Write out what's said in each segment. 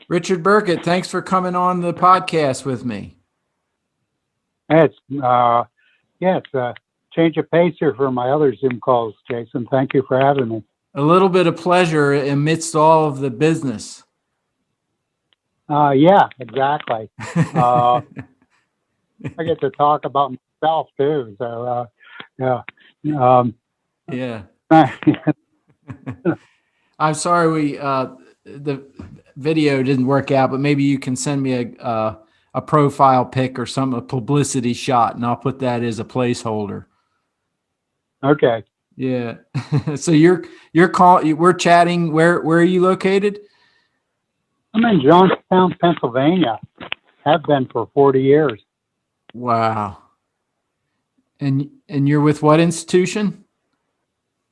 Richard Burkert, thanks for coming on the podcast with me. It's it's a change of pace here for my other Zoom calls, Jason. Thank you for having me. A little bit of pleasure amidst all of the business. Yeah, exactly. I get to talk about myself too. So yeah. Yeah. I'm sorry the video didn't work out, but maybe you can send me a profile pic or a publicity shot, and I'll put that as a placeholder. Okay. Yeah. So we're chatting. Where are you located? I'm in Johnstown, Pennsylvania. Have been for 40 years. Wow. And you're with what institution?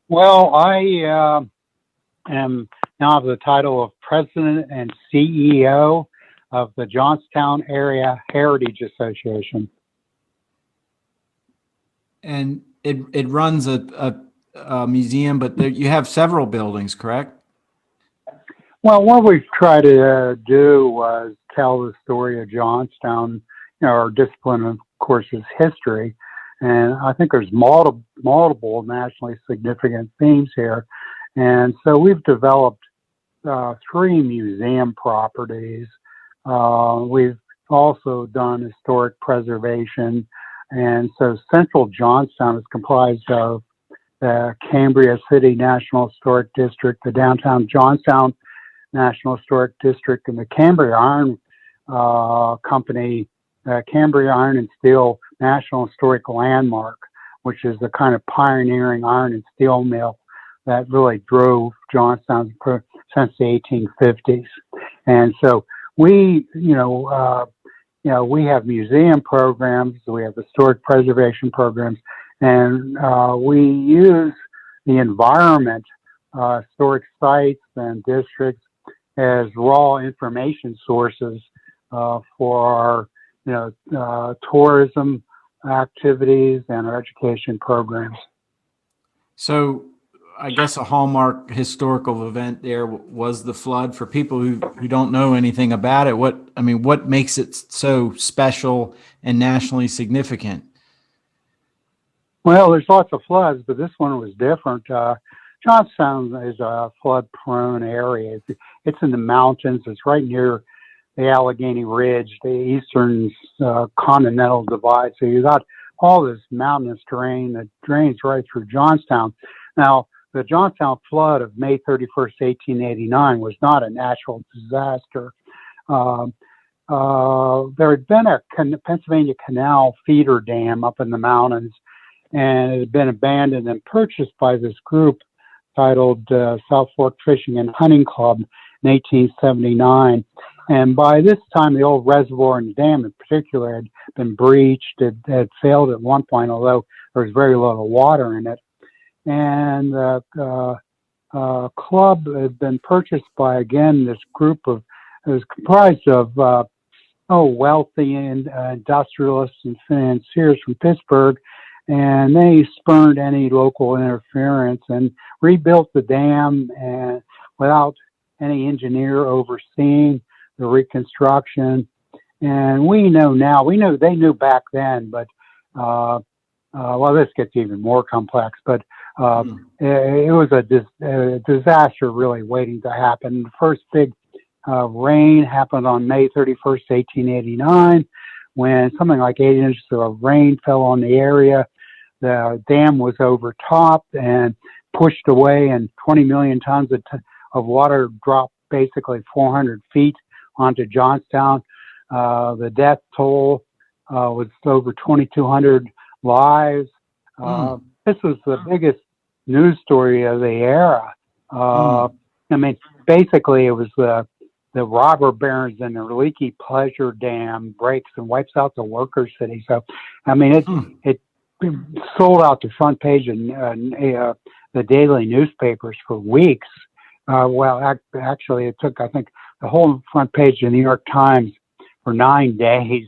Well, I am now have the title of President and CEO of the Johnstown Area Heritage Association. And it runs a museum, but you have several buildings, correct? Well, what we've tried to do was tell the story of Johnstown. Our discipline, of course, is history. And I think there's multiple nationally significant themes here. And so we've developed 3 museum properties. We've also done historic preservation. And so Central Johnstown is comprised of the Cambria City National Historic District, the Downtown Johnstown National Historic District, and the Cambria Iron Company, Cambria Iron and Steel National Historic Landmark, which is the kind of pioneering iron and steel mill that really drove Johnstown since the 1850s. And so we have museum programs, we have historic preservation programs, and we use the environment, historic sites and districts as raw information sources for our tourism activities and our education programs. So I guess a hallmark historical event there was the flood. For people who don't know anything about it, what makes it so special and nationally significant? Well, there's lots of floods, but this one was different. Johnstown is a flood-prone area. It's in the mountains. It's right near the Allegheny Ridge, the eastern continental divide. So you got all this mountainous terrain that drains right through Johnstown. Now, the Johnstown Flood of May 31st, 1889 was not a natural disaster. There had been a Pennsylvania Canal feeder dam up in the mountains, and it had been abandoned and purchased by this group titled South Fork Fishing and Hunting Club in 1879. And by this time, the old reservoir and the dam in particular had been breached. It had failed at one point, although there was very little water in it. And the club had been purchased by, again, this group it was comprised of wealthy industrialists and financiers from Pittsburgh. And they spurned any local interference and rebuilt the dam and without any engineer overseeing the reconstruction. And we know they knew back then, but this gets even more complex, but it was a disaster really waiting to happen. The first big rain happened on May 31st, 1889, when something like 8 inches of rain fell on the area. The dam was overtopped and pushed away, and 20 million tons of water dropped basically 400 feet onto Johnstown. The death toll was over 2,200 lives. This was the biggest news story of the era. Basically, it was the robber barons and the leaky pleasure dam breaks and wipes out the worker city. So, it sold out the front page of the daily newspapers for weeks. Actually, it took, I think, the whole front page of the New York Times for 9 days,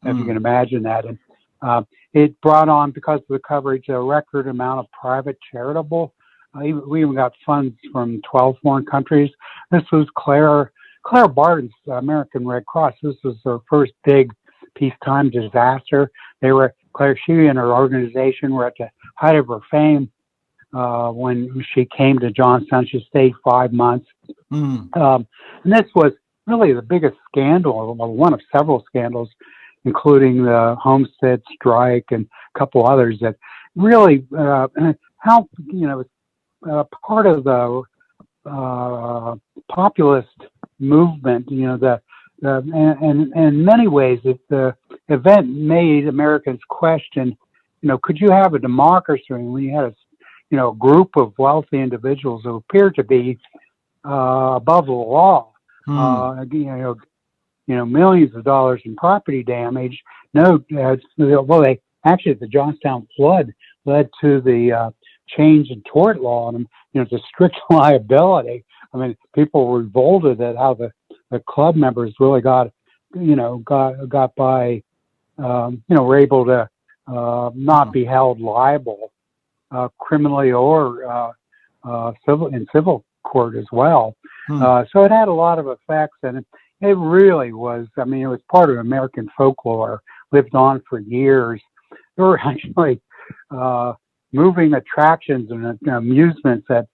if you can imagine that. And it brought on, because of the coverage, a record amount of private charitable. We even got funds from 12 foreign countries. This was Claire Barton's American Red Cross. This was their first big peacetime disaster. She and her organization were at the height of her fame when she came to Johnstown. She stayed 5 months. And this was really the biggest scandal, one of several scandals, including the Homestead strike and a couple others that really helped, part of the populist movement, and in many ways, the event made Americans question, could you have a democracy when you had a group of wealthy individuals who appeared to be above the law, millions of dollars in property damage. The Johnstown Flood led to the change in tort law and to strict liability. I mean, people were revolted at how the club members really got by, were able to not be held liable criminally or civil court as well. So it had a lot of effects, and it really was. I mean, it was part of American folklore, lived on for years. There were actually moving attractions and amusements at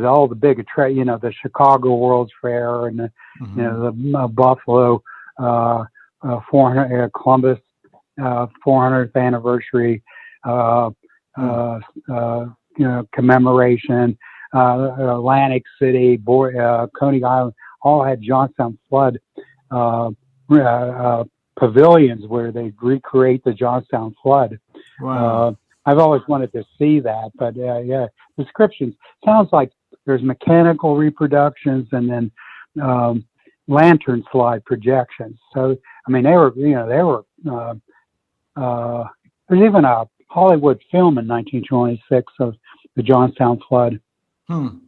all the big the Chicago World's Fair and the Buffalo 400 Columbus 400th anniversary commemoration. Atlantic City, Coney Island, all had Johnstown Flood pavilions where they recreate the Johnstown Flood. Wow. I've always wanted to see that, but descriptions sounds like there's mechanical reproductions and then lantern slide projections. So I mean, there's even a Hollywood film in 1926 of the Johnstown Flood. So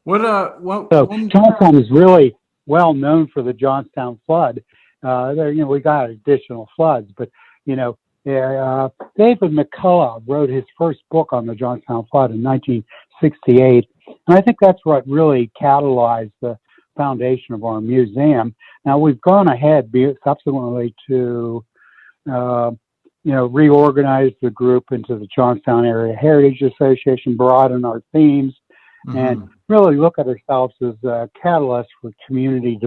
Johnstown is really well known for the Johnstown Flood. We got additional floods, but David McCullough wrote his first book on the Johnstown Flood in 1968, and I think that's what really catalyzed the foundation of our museum. Now we've gone ahead subsequently to reorganize the group into the Johnstown Area Heritage Association, broaden our themes, and really look at ourselves as a catalyst for community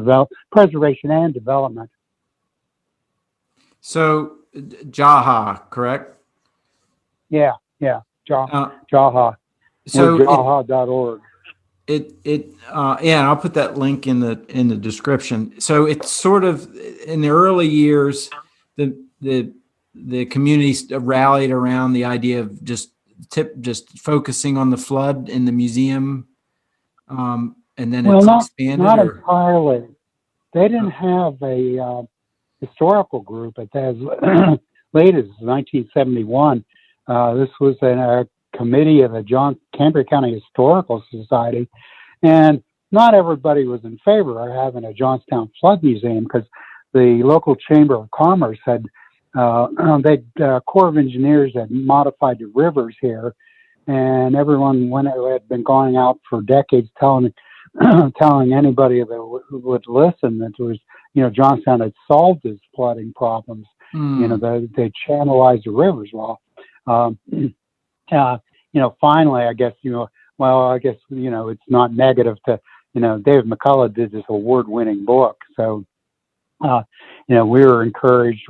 preservation and development. So, Jaha, correct? Yeah, Jaha. So Jaha.org. And I'll put that link in the description. So it's sort of in the early years, the community rallied around the idea of just focusing on the flood in the museum, and then it's expanded. Not entirely. They didn't have a historical group as late as 1971. This was a committee of the Cambria County Historical Society, and not everybody was in favor of having a Johnstown Flood Museum because the local Chamber of Commerce had Corps of Engineers had modified the rivers here, and everyone had been going out for decades telling anybody that would listen that there was, Johnstown had solved its flooding problems. They channelized the rivers well. Finally, I guess, it's not negative to, David McCullough did this award-winning book. So, we were encouraged.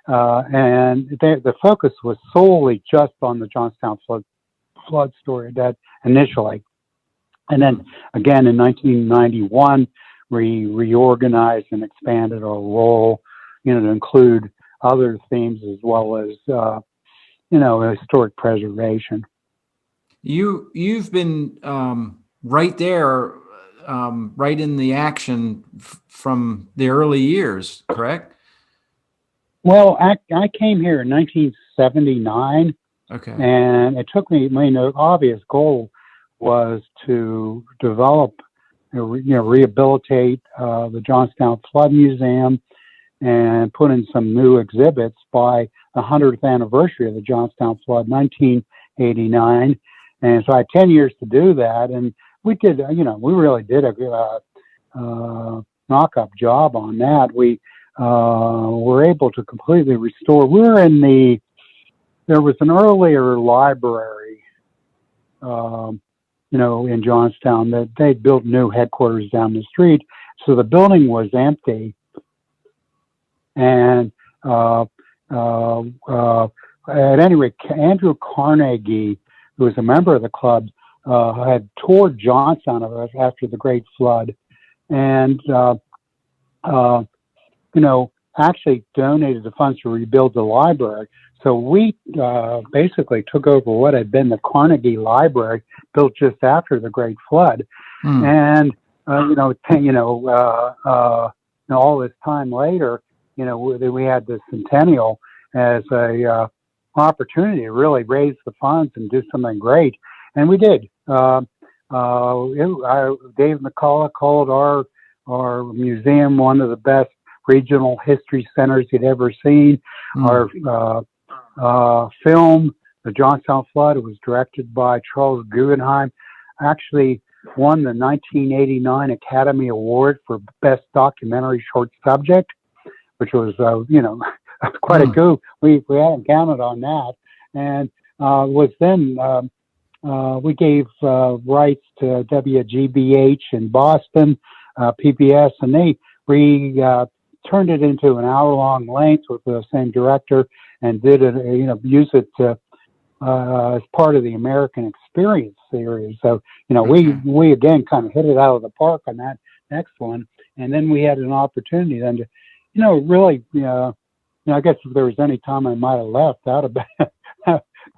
And the focus was solely just on the Johnstown flood story that initially. And then again in 1991, we reorganized and expanded our role, to include other themes as well as, historic preservation. You've been right there, right in the action from the early years, correct? Well, I came here in 1979. Okay. And it took me, the obvious goal was to develop, rehabilitate the Johnstown Flood Museum and put in some new exhibits by the 100th anniversary of the Johnstown Flood, 1989. And so I had 10 years to do that. And we did, we really did a knock-up job on that. We were able to completely restore. There was an earlier library, in Johnstown that they built new headquarters down the street. So the building was empty. And at any rate, Andrew Carnegie, who was a member of the club, had toured Johnstown after the Great Flood, and actually donated the funds to rebuild the library. So we basically took over what had been the Carnegie Library, built just after the Great Flood, and all this time later, we had the centennial as a opportunity to really raise the funds and do something great, and we did. Dave McCullough called our museum one of the best regional history centers he'd ever seen. Our film, The Johnstown Flood, was directed by Charles Guggenheim, actually won the 1989 Academy Award for Best Documentary Short Subject, which was, quite a coup. We hadn't counted on that. And was then, we gave rights to WGBH in Boston, PBS, and they turned it into an hour-long length with the same director and did it, use it as part of the American Experience series. So, we again kind of hit it out of the park on that next one. And then we had an opportunity then to, really, I guess if there was any time I might have left, that would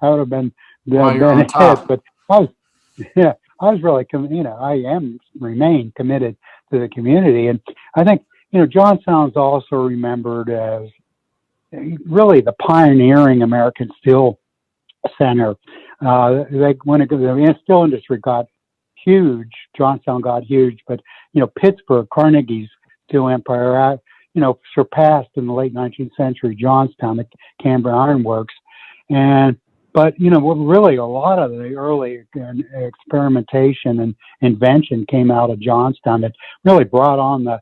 have been it. But I was really, remain committed to the community. And I think, Johnstown's also remembered as really the pioneering American steel center. When the steel industry got huge, Johnstown got huge, but, Pittsburgh, Carnegie's steel empire, surpassed in the late 19th century Johnstown, the Canberra Iron Works. But really a lot of the early experimentation and invention came out of Johnstown that really brought on the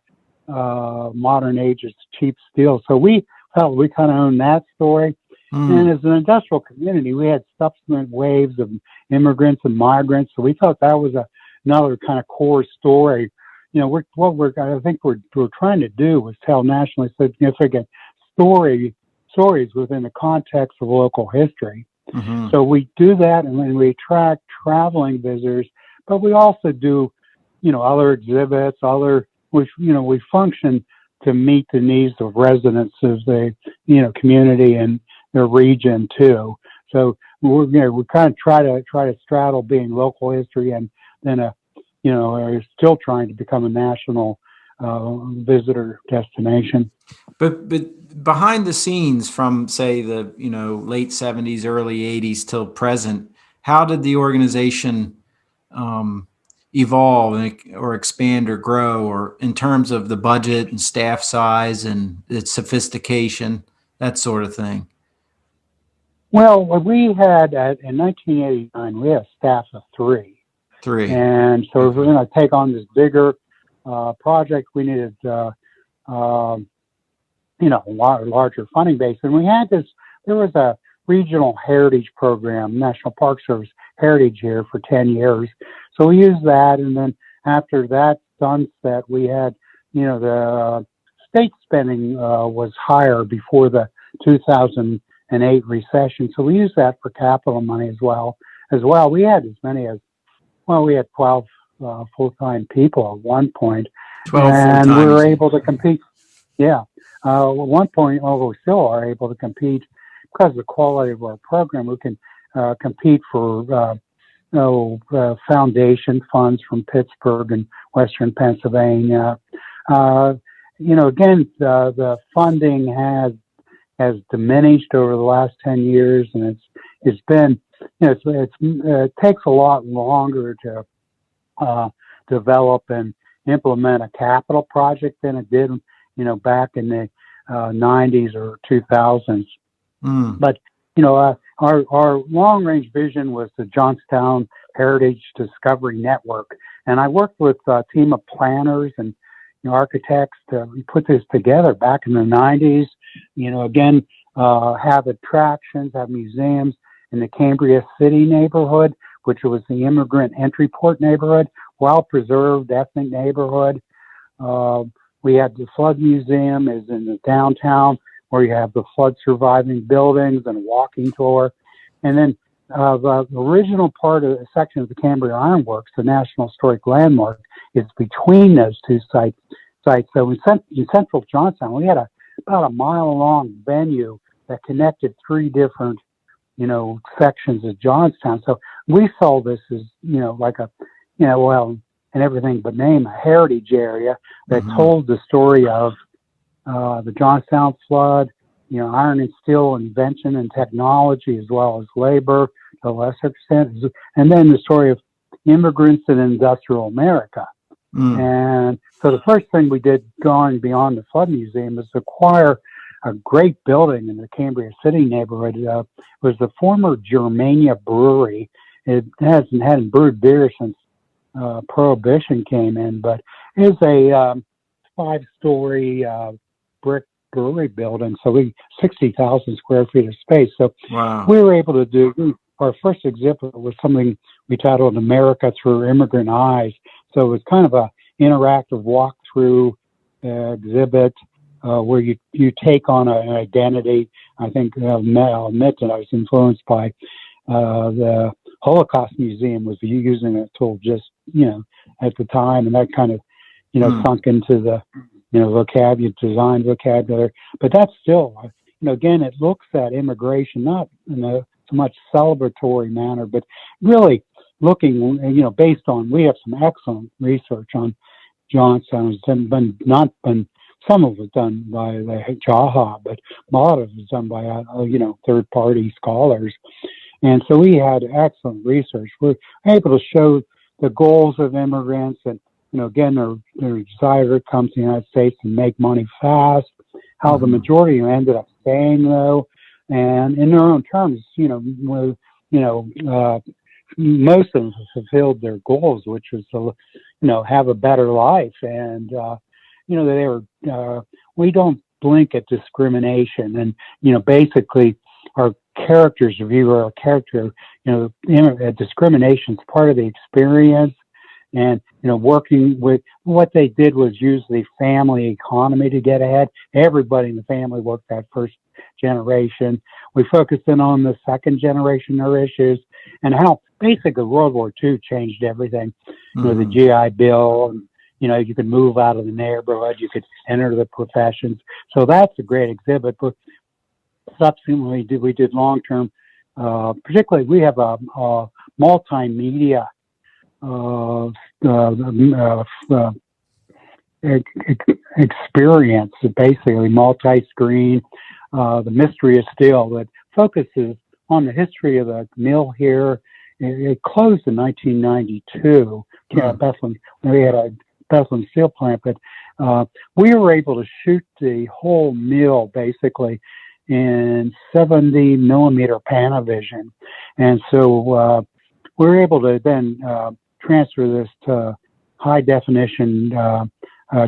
modern age of cheap steel. So we felt we kind of owned that story. And as an industrial community, we had subsequent waves of immigrants and migrants. So we thought that was another kind of core story. I think we're trying to do was tell nationally significant stories within the context of local history. So we do that, and then we attract traveling visitors, but we also do, other exhibits, we function to meet the needs of residents of the, community and their region too. So we kind of try to straddle being local history and then are still trying to become a national visitor destination. But behind the scenes from, say, the late 70s, early 80s till present, how did the organization evolve or expand or grow, or in terms of the budget and staff size and its sophistication, that sort of thing? Well, we had in 1989 we had a staff of three. And so if we're going to take on this bigger project, we needed larger funding base. And we had there was a regional heritage program, National Park Service Heritage here for 10 years. So we used that. And then after that sunset, we had, the state spending was higher before the 2008 recession. So we used that for capital money as well. We had as many as, we had 12 full-time people at one point. 12 and full-time. we were able to compete. Yeah. At one point, we still are able to compete because of the quality of our program. We can compete for foundation funds from Pittsburgh and Western Pennsylvania. Again, the funding has diminished over the last 10 years, and it's been, it takes a lot longer to develop and implement a capital project than it did, back in the 90s or 2000s. But, our long range vision was the Johnstown Heritage Discovery Network. And I worked with a team of planners and, architects to put this together back in the 90s. Again, have attractions, have museums in the Cambria City neighborhood, which was the immigrant entry port neighborhood, well-preserved ethnic neighborhood. We had the Flood Museum is in the downtown, where you have the flood surviving buildings and a walking tour. And then the original part of the section of the Cambria Ironworks, the National Historic Landmark, is between those two sites. So in central Johnstown, we had about a mile-long venue that connected three different, sections of Johnstown. So we saw this as, like a, and everything but name, a heritage area that told the story of the Johnstown Flood, iron and steel invention and technology, as well as labor to a lesser extent, and then the story of immigrants in industrial America. And so the first thing we did going beyond the Flood Museum is acquire a great building in the Cambria City neighborhood. It was the former Germania Brewery. It hadn't brewed beer since Prohibition came in, but it is a 5-story brick brewery building, so 60,000 square feet of space. So we were able to do our first exhibit was something we titled America Through Immigrant Eyes. So it was kind of a interactive walkthrough exhibit where you take on an identity. I think I'll admit that I was influenced by the Holocaust Museum was using that tool just at the time, and that kind of sunk into the design vocabulary. But that's still again, it looks at immigration not in a so much celebratory manner, but really looking based on, we have some excellent research on Johnstown. It's some of it done by the JAHA, but a lot of it is done by third-party scholars. And so we had excellent research. We're able to show the goals of immigrants and, again, their desire to come to the United States and make money fast, how the majority ended up staying, though, and in their own terms, most of them fulfilled their goals, which was to, have a better life. And, they were, we don't blink at discrimination. And, basically our characters view our character, discrimination is part of the experience. And, working with what they did was use the family economy to get ahead. Everybody in the family worked that first generation. We focused in on the second generation, their issues, and how basically World War II changed everything. The GI Bill, and, you could move out of the neighborhood, you could enter the professions. So that's a great exhibit. But subsequently, we did long-term, particularly we have a multimedia experience, basically multi-screen, the Mystery of Steel, that focuses on the history of the mill here. It closed in 1992. Bethlehem, we had a Bethlehem steel plant, but we were able to shoot the whole mill basically in 70 millimeter Panavision. And so we were able to then transfer this to high definition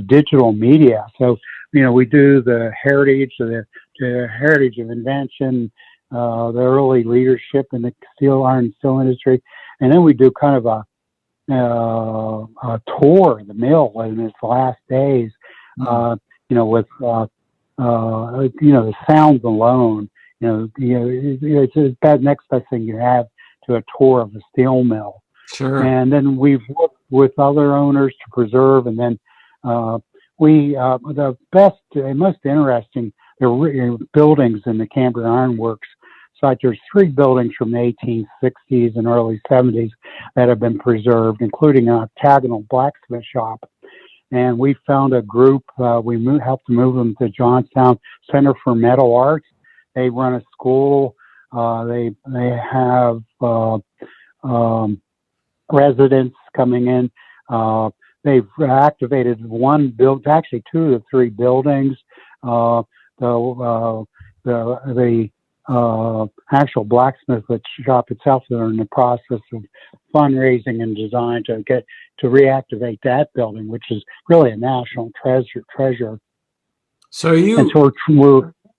digital media. So, we do the heritage, the heritage of invention, the early leadership in the iron and steel industry. And then we do kind of a tour of the mill in its last days, with, the sounds alone, it's the next best thing you have to a tour of the steel mill. Sure. And then we've worked with other owners to preserve, and then the best and most interesting buildings in the Cambria Ironworks site. There's 3 buildings from the 1860s and early 70s that have been preserved, including an octagonal blacksmith shop. And we found a group. We helped to move them to Johnstown Center for Metal Arts. They run a school. They have residents coming in. They've activated actually 2 of the 3 buildings. The actual blacksmith shop itself. They're in the process of fundraising and design to reactivate that building, which is really a national treasure. So you, And so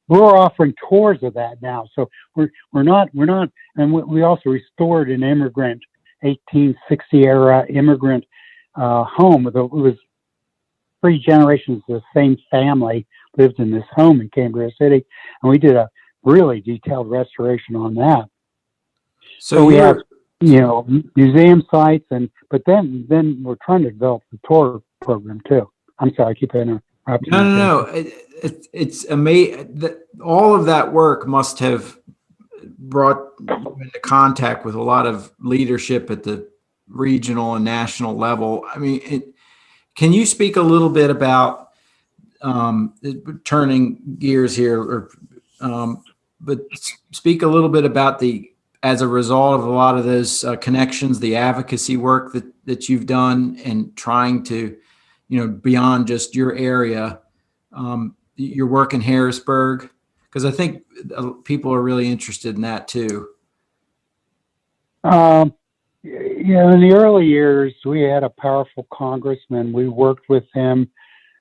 we're offering tours of that now. So we're not, and we also restored an immigrant 1860 era immigrant home. It was 3 generations of the same family lived in this home in Cambria City, and we did a really detailed restoration on that. so we you're, have, museum sites, but then we're trying to develop the tour program too. I'm sorry, I keep interrupting. no. It's amazing that all of that work must have brought you into contact with a lot of leadership at the regional and national level. I mean, can you speak a little bit about turning gears here, but speak a little bit about as a result of a lot of those connections, the advocacy work that you've done and trying to, beyond just your area, your work in Harrisburg, because I think people are really interested in that too. In the early years, we had a powerful congressman. We worked with him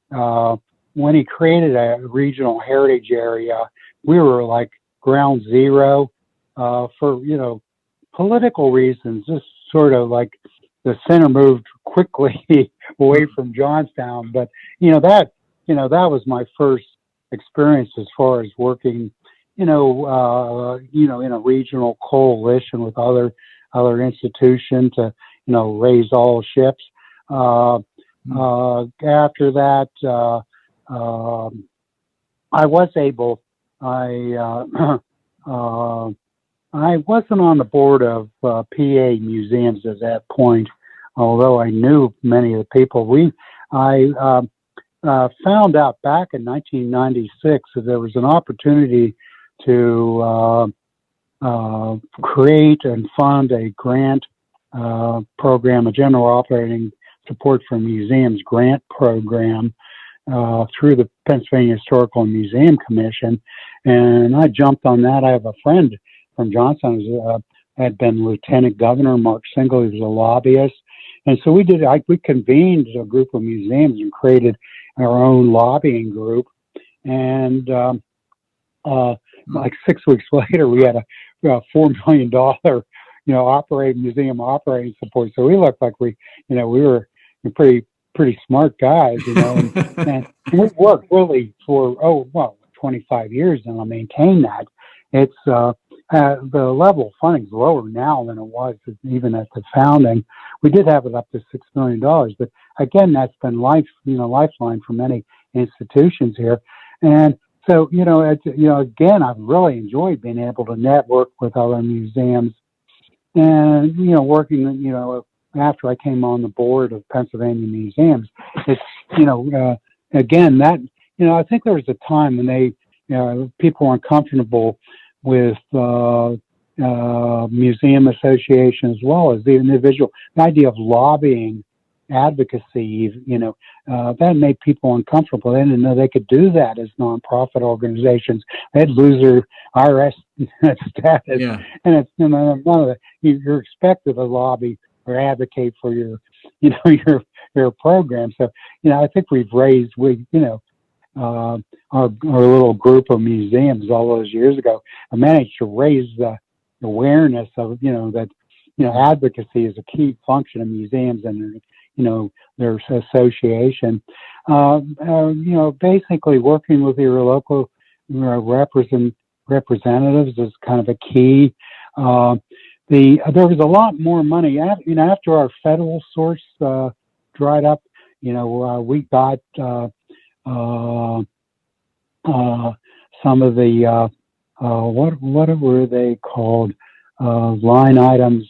when he created a regional heritage area. We were like ground zero for political reasons. Just sort of like the center moved quickly away from Johnstown, but that was my first experience as far as working, in a regional coalition with other institutions to, raise all ships. After that, I was able. I wasn't on the board of PA museums at that point, although I knew many of the people. I found out back in 1996 that there was an opportunity to create and fund a grant program, a general operating support for museums grant program through the Pennsylvania Historical and Museum Commission. And I jumped on that. I have a friend from Johnstown who had been Lieutenant Governor, Mark Single. He was a lobbyist. And so we convened a group of museums and created our own lobbying group. And like 6 weeks later, we had a $4 million, museum operating support. So we looked like we were pretty smart guys, and we worked really for 25 years, and I maintain that. It's the level of funding is lower now than it was even at the founding. We did have it up to $6 million, but again, that's been lifeline for many institutions here. And so, again, I've really enjoyed being able to network with other museums and, working, after I came on the board of Pennsylvania Museums. It's, again, that, I think there was a time when people weren't comfortable with museum association as well as the individual. The idea of lobbying, advocacy, that made people uncomfortable. They didn't know they could do that as nonprofit organizations. They'd lose their IRS status. Yeah. And it's none of that. You're expected to lobby or advocate for your program. So, I think we've raised, our little group of museums all those years ago, I managed to raise the awareness of, that, advocacy is a key function of museums and, their association. Basically working with your local representatives is kind of a key. There was a lot more money, after our federal source dried up. We got some of the what were they called? Line items,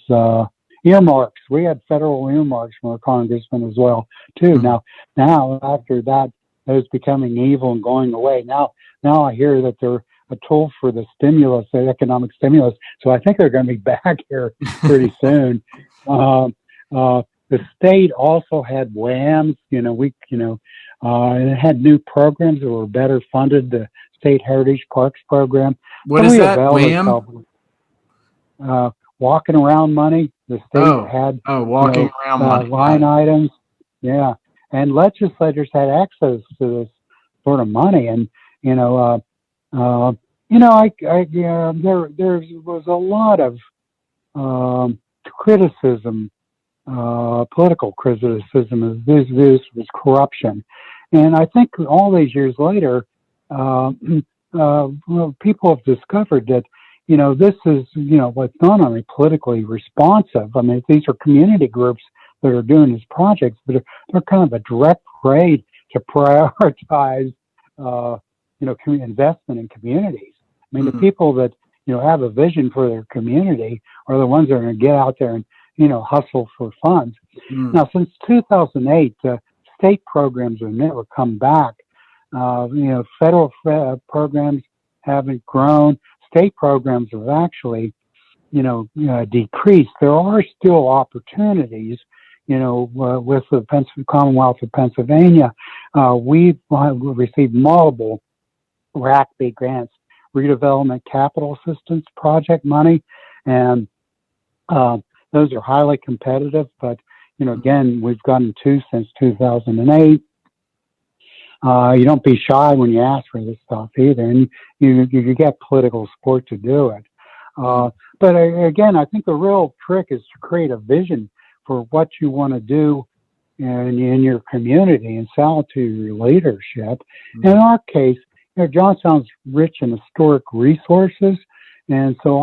earmarks. We had federal earmarks from our congressman as well too. Now after that, those becoming evil and going away. Now I hear that they're a tool for the stimulus, the economic stimulus. So I think they're going to be back here pretty soon. The state also had WAMs. It had new programs that were better funded. The State Heritage Parks program. What So is we that, availed WHAM? ourselves of, walking around money. The state had, Walking around money. Got line it. items. Yeah. And legislators had access to this sort of money. And, there was a lot of, criticism, political criticism of this was corruption. And I think all these years later, people have discovered that, this is, what's not only politically responsive. I mean, these are community groups that are doing these projects, but they're kind of a direct way to prioritize, investment in communities. I mean, the people that, have a vision for their community are the ones that are going to get out there and, hustle for funds. Now, since 2008, state programs have never come back. Federal programs haven't grown. State programs have actually, decreased. There are still opportunities, with the Commonwealth of Pennsylvania. We've received multiple RACB grants, redevelopment capital assistance project money, and those are highly competitive. But again, we've gotten 2 since 2008. You don't be shy when you ask for this stuff either, and you get political support to do it. But again, I think the real trick is to create a vision for what you want to do in your community and sell it to your leadership. In our case, Johnstown's rich in historic resources, and so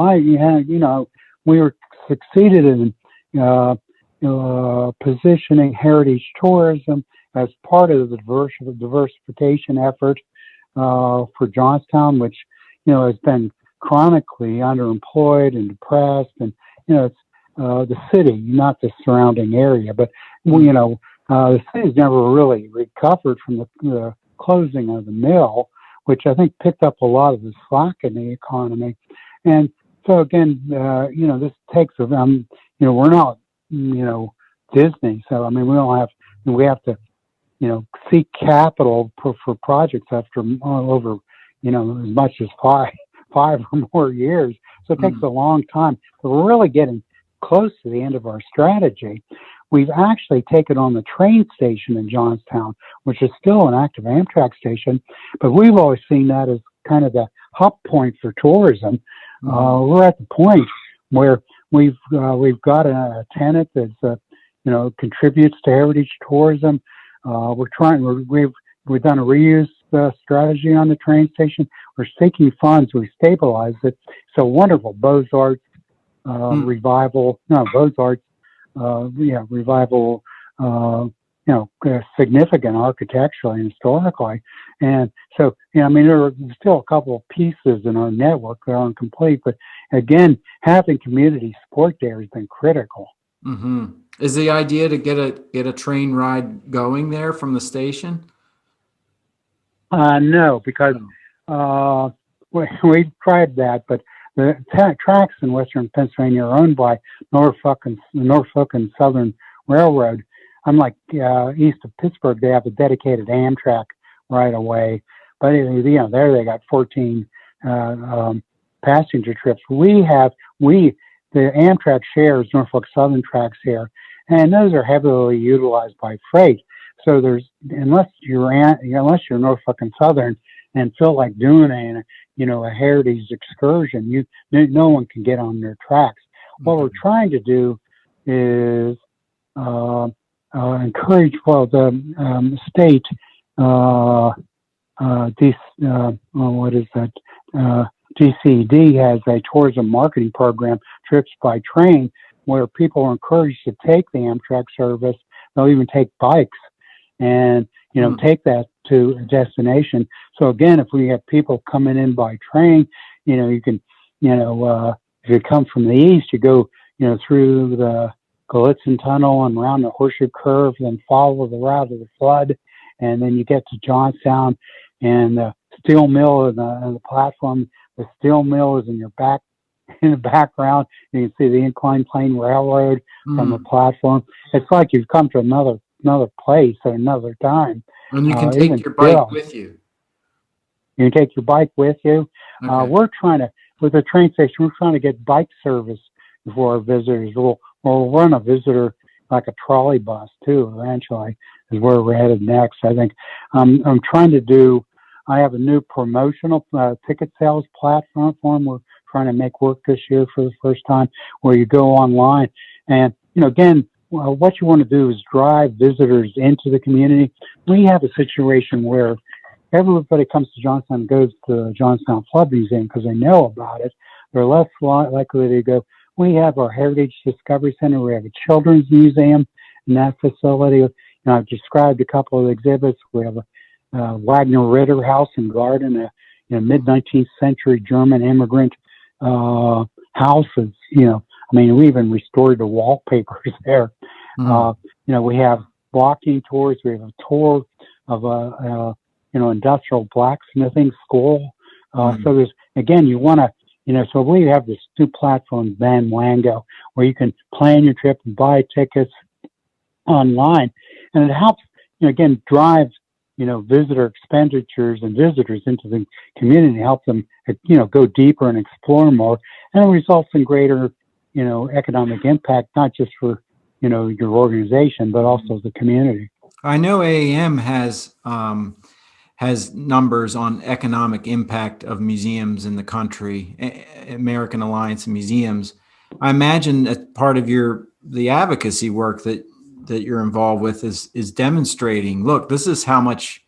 we were succeeded in positioning heritage tourism as part of the diversification effort for Johnstown, which has been chronically underemployed and depressed, and it's the city, not the surrounding area, but the city's never really recovered from the closing of the mill, which I think picked up a lot of the slack in the economy. And so again, this takes we're not Disney, so I mean we have to seek capital for projects after over as much as five or more years. So it takes a long time, but we're really getting close to the end of our strategy. We've actually taken on the train station in Johnstown, which is still an active Amtrak station, but we've always seen that as kind of the hub point for tourism. We're at the point where we've got a tenant that's contributes to heritage tourism. We've done a reuse strategy on the train station. We're seeking funds. We stabilized it. So wonderful Beaux-Arts revival. No, Beaux-Arts revival. Significant architecturally and historically. And so, there are still a couple of pieces in our network that aren't complete. But again, having community support there has been critical. Is the idea to get a train ride going there from the station? No, because we tried that, but the tracks in Western Pennsylvania are owned by Norfolk and Southern Railroad. Unlike east of Pittsburgh, they have a dedicated Amtrak right away. But there they got 14 passenger trips. The Amtrak shares Norfolk Southern tracks here, and those are heavily utilized by freight. So unless you're Norfolk and Southern and feel like doing a heritage excursion, no one can get on their tracks. What we're trying to do is encourage the state. GCD has a tourism marketing program, Trips by Train, where people are encouraged to take the Amtrak service. They'll even take bikes and take that to a destination. So again, if we have people coming in by train, you can if you come from the east, you go through the Gallitzin Tunnel and around the Horseshoe Curve, then follow the route of the flood, and then you get to Johnstown and the steel mill and the platform. The steel mill is in the background. You can see the inclined plane railroad from the platform. It's like you've come to another place at another time. And you can take your bike with you. You can take your bike with you. Okay. We're trying to, with the train station, we're trying to get bike service for our visitors. We'll run a visitor, like a trolley bus too, eventually, is where we're headed next. I think I'm trying to do, I have a new promotional ticket sales platform. We're trying to make work this year for the first time, where you go online and, again, what you want to do is drive visitors into the community. We have a situation where everybody comes to Johnstown and goes to the Johnstown Flood Museum because they know about it. They're less likely to go. We have our Heritage Discovery Center. We have a children's museum in that facility. I've described a couple of exhibits. We have a Wagner Ritter House and Garden, a mid-19th century German immigrant houses. We even restored the wallpapers there. We have walking tours. We have a tour of a industrial blacksmithing school. So there's, again, you want to, so we have this new platform, Van Wango, where you can plan your trip and buy tickets online. And it helps, again, drive, visitor expenditures and visitors into the community, help them, go deeper and explore more. And it results in greater, economic impact, not just for, your organization, but also the community. I know AAM has numbers on economic impact of museums in the country, American Alliance of Museums. I imagine a part of the advocacy work that you're involved with is demonstrating, look, this is how much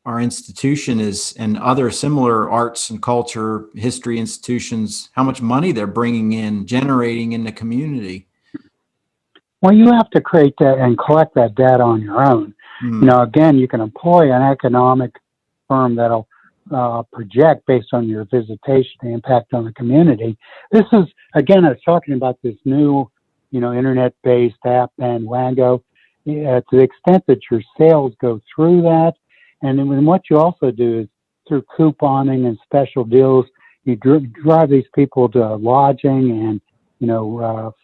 our institution is, and other similar arts and culture, history institutions, how much money they're bringing in, generating in the community. Well, you have to create that and collect that data on your own. Again, you can employ an economic firm that'll project based on your visitation, the impact on the community. This is, again, I was talking about this new, internet-based app, Van Wango. To the extent that your sales go through that, and then what you also do is through couponing and special deals, you drive these people to lodging and,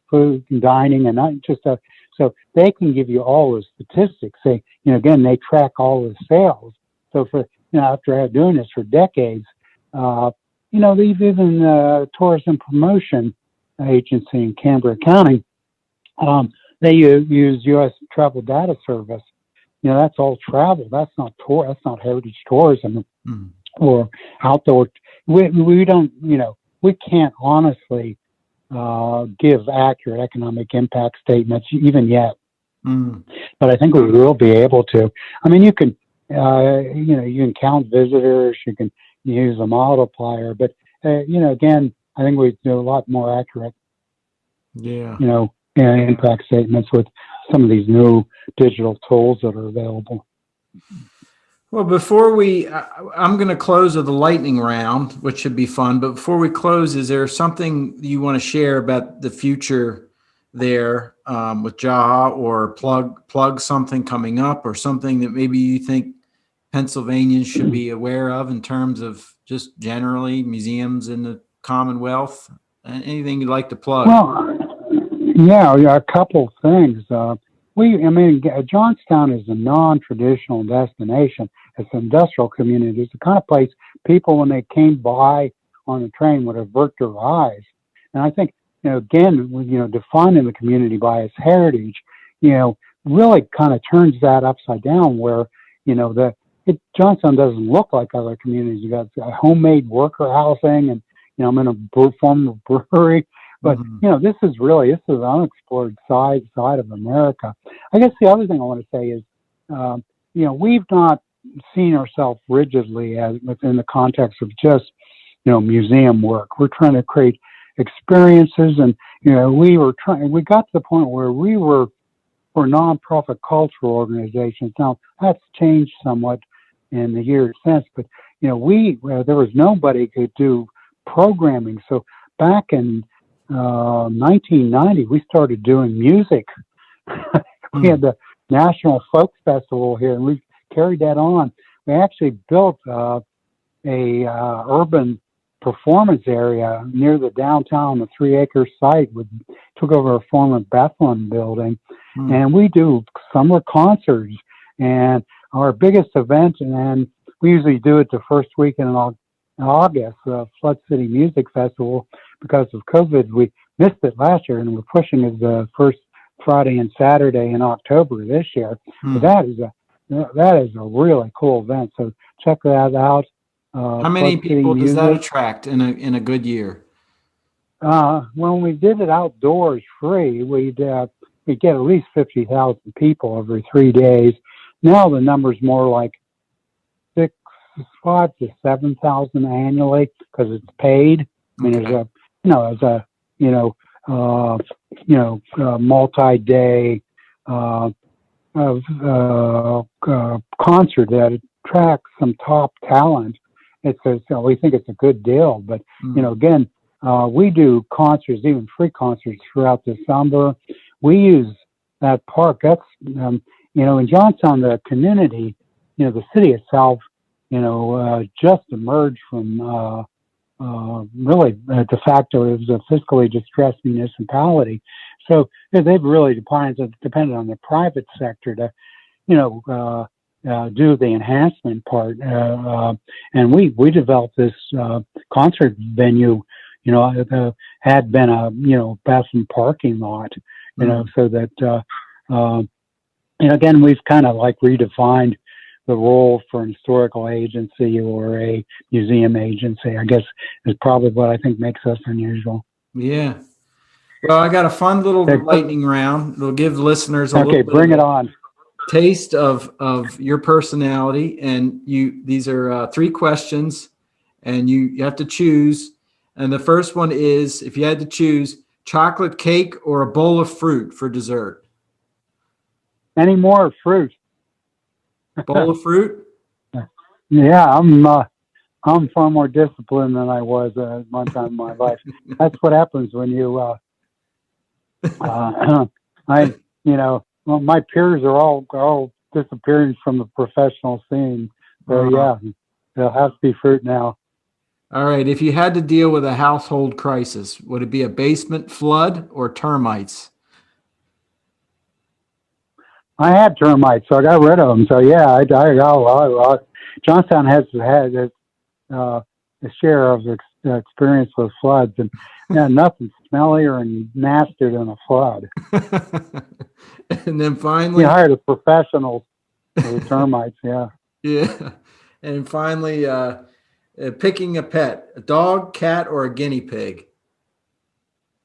food and dining, and not just so they can give you all the statistics. Again, they track all the sales. So for, after doing this for decades, they've even tourism promotion agency in Canberra County, they use U.S. Travel Data Service. That's all travel. That's not tour. That's not heritage tourism or outdoor. We don't, we can't honestly give accurate economic impact statements even yet. But I think we will be able to. You can, you can count visitors, you can use a multiplier, but, again, I think we do a lot more accurate, impact statements with some of these new digital tools that are available. Well, before I'm going to close with the lightning round, which should be fun. But before we close, is there something you want to share about the future there with Jaha, or plug something coming up, or something that maybe you think Pennsylvanians should be aware of in terms of just generally museums in the Commonwealth? Anything you'd like to plug? Well, yeah, a couple things. Johnstown is a non-traditional destination. It's an industrial community. It's the kind of place people, when they came by on the train, would avert their eyes. And I think, again, defining the community by its heritage, really kind of turns that upside down, where, Johnstown doesn't look like other communities. You got homemade worker housing, and, I'm in a former brewery. But, this is an unexplored side of America. I guess the other thing I want to say is, we've not seen ourselves rigidly as within the context of just, museum work. We're trying to create experiences, and, we got to the point where we were for nonprofit cultural organizations. Now, that's changed somewhat in the years since, but, there was nobody who could do programming. So back in 1990, we started doing music. We had the National Folk Festival here, and we carried that on. We actually built a urban performance area near the downtown, the 3-acre site. We took over a former Bethlehem building, and we do summer concerts. And our biggest event, and we usually do it the first weekend in August, Flood City Music Festival. Because of COVID, we missed it last year, and we're pushing it the first Friday and Saturday in October this year. But that is a really cool event. So check that out. How many Flood City people does that Music. attract in a good year? When we did it outdoors free, we'd get at least 50,000 people every 3 days. Now the number's more like 5 to 7,000 annually because it's paid. I mean, as a multi-day concert that attracts some top talent. We think it's a good deal. But again, we do concerts, even free concerts throughout the summer. We use that park. That's in Johnstown, the community, the city itself, just emerged from really de facto it was a fiscally distressed municipality. So they've really depended on the private sector to, do the enhancement part. And we developed this concert venue, had been a bathroom parking lot, so that, again, we've kind of like redefined the role for an historical agency or a museum agency, I guess, is probably what I think makes us unusual. Yeah. Well, I got a fun little lightning round. It'll give listeners a little bit bring it on. Taste of your personality. And these are 3 questions, and you have to choose. And the first one is, if you had to choose, chocolate cake or a bowl of fruit for dessert? Any more fruit? Bowl of fruit? Yeah, I'm far more disciplined than I was at one time in my life. That's what happens when you, my peers are all disappearing from the professional scene. So yeah, there'll have to be fruit now. All right. If you had to deal with a household crisis, would it be a basement flood or termites? I had termites, so I got rid of them. So yeah, Johnstown has had a share of experience with floods, and nothing smellier and nastier than a flood. And then finally, you hired a professional for the termites. Yeah. Yeah. And finally, picking a pet: a dog, cat, or a guinea pig?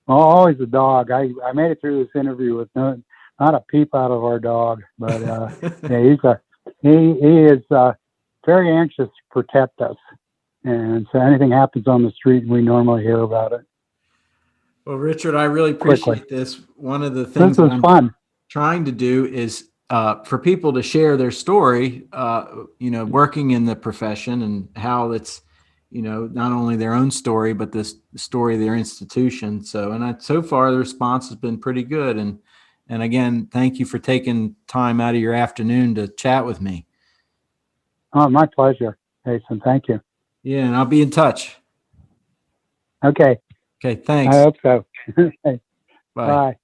Oh, always a dog. I made it through this interview with not a peep out of our dog, but yeah, he is very anxious to protect us, and so anything happens on the street, we normally hear about it. Well, Richard, I really appreciate this. One of the things this was fun. Trying to do is for people to share their story, working in the profession, and how it's, not only their own story, but the story of their institution. So, so far the response has been pretty good. And again, thank you for taking time out of your afternoon to chat with me. Oh, my pleasure, Jason. Thank you. Yeah, and I'll be in touch. Okay. Okay, thanks. I hope so. Bye. Bye.